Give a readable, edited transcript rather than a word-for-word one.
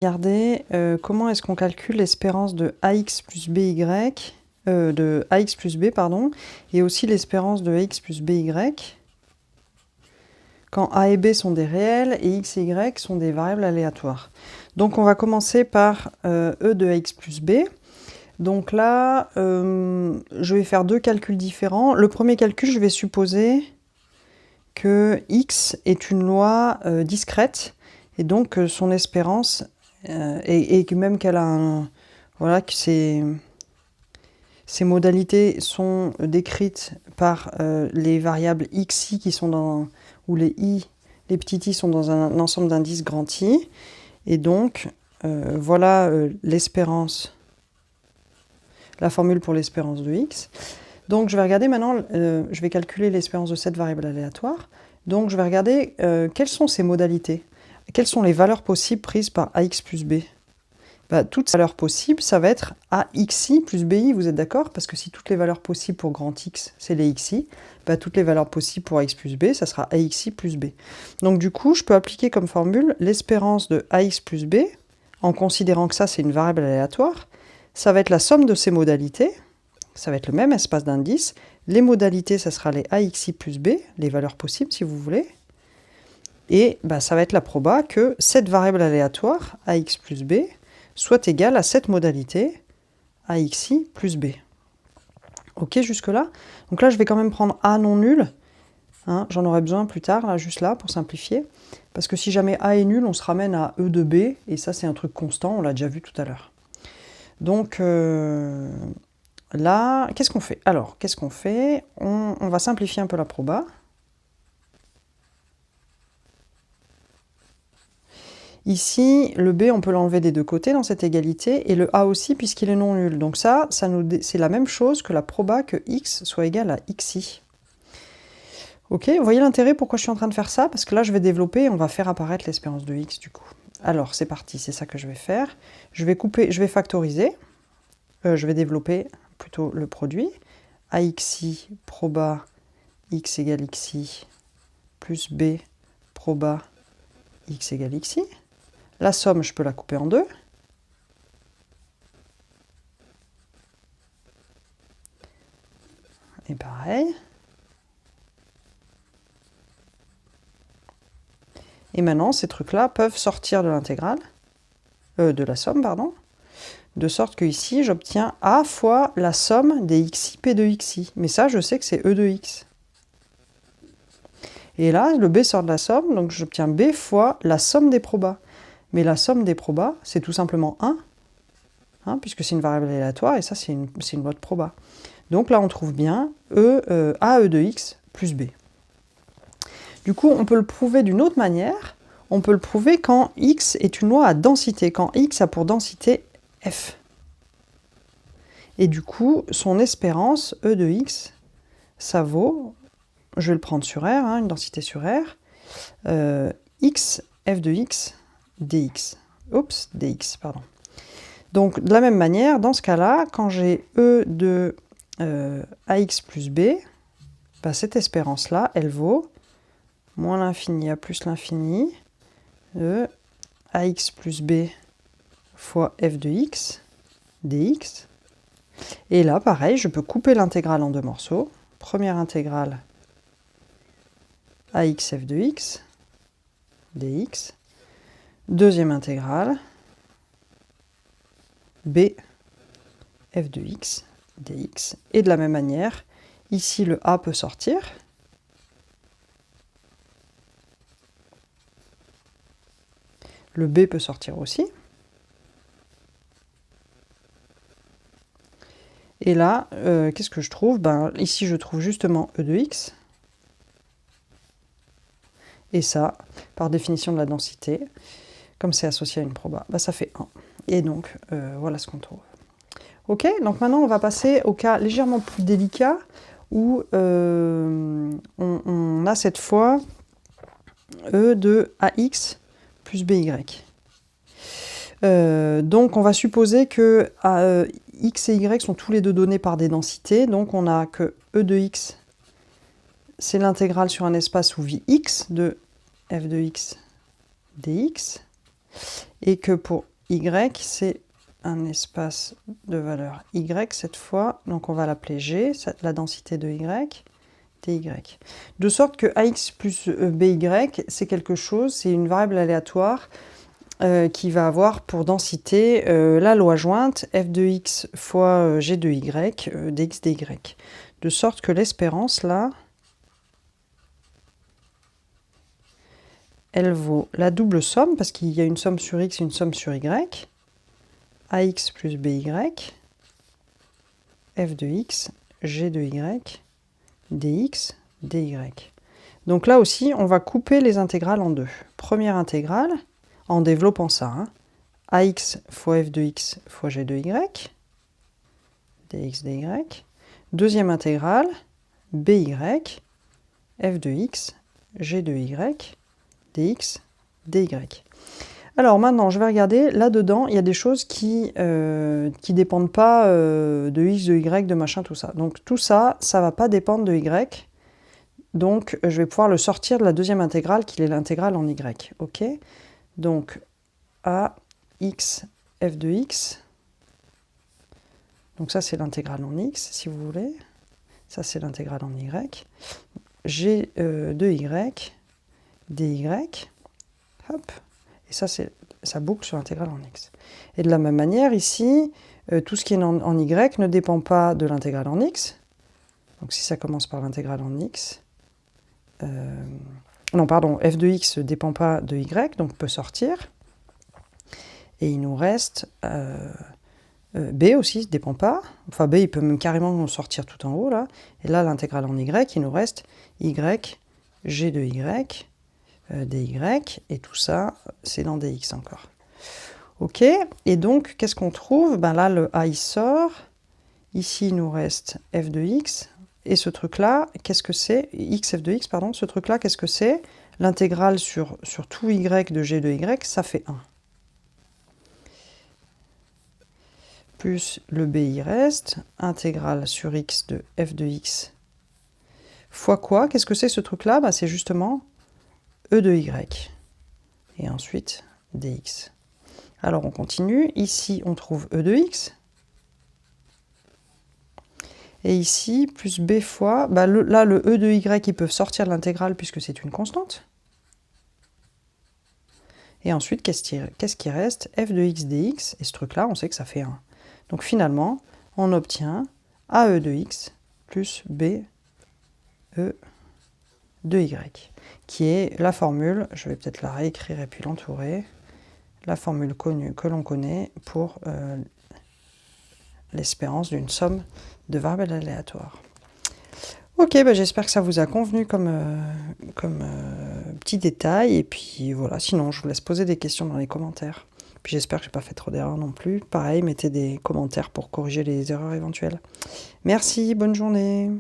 Regardez comment est-ce qu'on calcule l'espérance de AX plus BY, de AX plus B, pardon, et aussi l'espérance de AX plus BY, quand A et B sont des réels et X et Y sont des variables aléatoires. Donc on va commencer par E de AX plus B. Donc là, je vais faire deux calculs différents. Le premier calcul, je vais supposer que X est une loi discrète, et donc son espérance, et même qu'elle a un... Voilà, que ces modalités sont décrites par les variables xi qui sont dans... où les petits i sont dans un ensemble d'indices grand I. Et donc, voilà l'espérance, la formule pour l'espérance de x. Donc je vais regarder maintenant, je vais calculer l'espérance de cette variable aléatoire. Donc je vais regarder quelles sont ces modalités, quelles sont les valeurs possibles prises par AX plus B. Toutes ces valeurs possibles, ça va être AXI plus BI, vous êtes d'accord? Parce que si toutes les valeurs possibles pour grand X, c'est les XI, toutes les valeurs possibles pour AX plus B, ça sera AXI plus B. Donc du coup, je peux appliquer comme formule l'espérance de AX plus B, en considérant que ça, c'est une variable aléatoire. Ça va être la somme de ces modalités, ça va être le même espace d'indices. Les modalités, ça sera les AXI plus B, les valeurs possibles si vous voulez. Et ça va être la proba que cette variable aléatoire, AX plus B, soit égale à cette modalité, AXI plus B. Ok, jusque-là? Donc là, je vais quand même prendre A non nul. Hein, j'en aurai besoin plus tard, là, juste là, pour simplifier. Parce que si jamais A est nul, on se ramène à E de B, et ça, c'est un truc constant, on l'a déjà vu tout à l'heure. Donc là, qu'est-ce qu'on fait? Alors, qu'est-ce qu'on fait? On va simplifier un peu la proba. Ici, le B, on peut l'enlever des deux côtés dans cette égalité, et le A aussi, puisqu'il est non nul. Donc ça c'est la même chose que la proba que X soit égal à XI. Ok, vous voyez l'intérêt pourquoi je suis en train de faire ça? Parce que là, je vais développer et on va faire apparaître l'espérance de X, du coup. Alors, c'est parti, c'est ça que je vais faire. Je vais factoriser. Je vais développer plutôt le produit. AXI proba X égale XI plus B proba X égale XI. La somme, je peux la couper en deux. Et pareil. Et maintenant, ces trucs-là peuvent sortir de l'intégrale, de la somme, pardon, de sorte que ici, j'obtiens A fois la somme des xi p de xi. Mais ça, je sais que c'est E de x. Et là, le B sort de la somme, donc j'obtiens B fois la somme des probas. Mais la somme des probas, c'est tout simplement 1, hein, puisque c'est une variable aléatoire, et ça, c'est une loi de proba. Donc là, on trouve bien AE de x plus B. Du coup, on peut le prouver d'une autre manière. On peut le prouver quand x est une loi à densité, quand x a pour densité f. Et du coup, son espérance, E de x, ça vaut, je vais le prendre sur R, hein, une densité sur R, x f de x dx. Oups, dx, pardon. Donc, de la même manière, dans ce cas-là, quand j'ai E de ax plus b, cette espérance-là, elle vaut moins l'infini à plus l'infini de ax plus b fois f de x dx. Et là, pareil, je peux couper l'intégrale en deux morceaux. Première intégrale, ax f de x dx. Deuxième intégrale, b f de x dx. Et de la même manière, ici le a peut sortir. Le b peut sortir aussi. Et là, qu'est-ce que je trouve? Ici, je trouve justement E de x. Et ça, par définition de la densité, comme c'est associé à une proba, ça fait 1. Et donc, voilà ce qu'on trouve. Ok, donc maintenant, on va passer au cas légèrement plus délicat, où on a cette fois E de AX plus BY. Donc on va supposer que x et y sont tous les deux donnés par des densités, donc on a que E de x, c'est l'intégrale sur un espace où vit x de f de x dx, et que pour y, c'est un espace de valeur y cette fois, donc on va l'appeler g, la densité de y, dy. De sorte que ax plus by, c'est quelque chose, c'est une variable aléatoire qui va avoir pour densité la loi jointe f de x fois g de y dx dy. De sorte que l'espérance, là, elle vaut la double somme, parce qu'il y a une somme sur x et une somme sur y, ax plus by, f de x, g de y, dx, dy. Donc là aussi, on va couper les intégrales en deux. Première intégrale, en développant ça, hein, ax fois f de x fois g de y, dx, dy. Deuxième intégrale, by, f de x, g de y, dx, dy. Alors maintenant, je vais regarder, là-dedans, il y a des choses qui dépendent pas de x, de y, de machin, tout ça. Donc tout ça, ça va pas dépendre de y. Donc je vais pouvoir le sortir de la deuxième intégrale, qui est l'intégrale en y. Ok? Donc a x f de x. Donc ça, c'est l'intégrale en x, si vous voulez. Ça, c'est l'intégrale en y. G de y, dy. Hop. Et ça, ça boucle sur l'intégrale en x. Et de la même manière, ici, tout ce qui est en y ne dépend pas de l'intégrale en x. Donc si ça commence par l'intégrale en x... non, pardon, f de x ne dépend pas de y, donc peut sortir. Et il nous reste... B aussi ne dépend pas. Enfin, B, il peut même carrément sortir tout en haut, là. Et là, l'intégrale en y, il nous reste y, g de y, dy, et tout ça, c'est dans dx encore. Ok, et donc, qu'est-ce qu'on trouve? Ben là, le a, il sort. Ici, il nous reste f de x. Et ce truc-là, qu'est-ce que c'est? X, f de x, pardon. Ce truc-là, qu'est-ce que c'est? L'intégrale sur tout y de g de y, ça fait 1. Plus le b, il reste. Intégrale sur x de f de x fois quoi? Qu'est-ce que c'est ce truc-là? Ben, c'est justement e de y. Et ensuite, dx. Alors, on continue. Ici, on trouve e de x. Et ici, plus b fois... Bah, là, le e de y, ils peuvent sortir de l'intégrale puisque c'est une constante. Et ensuite, qu'est-ce qui reste? F de x dx. Et ce truc-là, on sait que ça fait 1. Donc finalement, on obtient ae de x plus b e de y, qui est la formule, je vais peut-être la réécrire et puis l'entourer, la formule connue que l'on connaît pour l'espérance d'une somme de variables aléatoires. Ok, bah j'espère que ça vous a convenu comme petit détail, et puis voilà, sinon je vous laisse poser des questions dans les commentaires. Puis j'espère que je n'ai pas fait trop d'erreurs non plus. Pareil, mettez des commentaires pour corriger les erreurs éventuelles. Merci, bonne journée.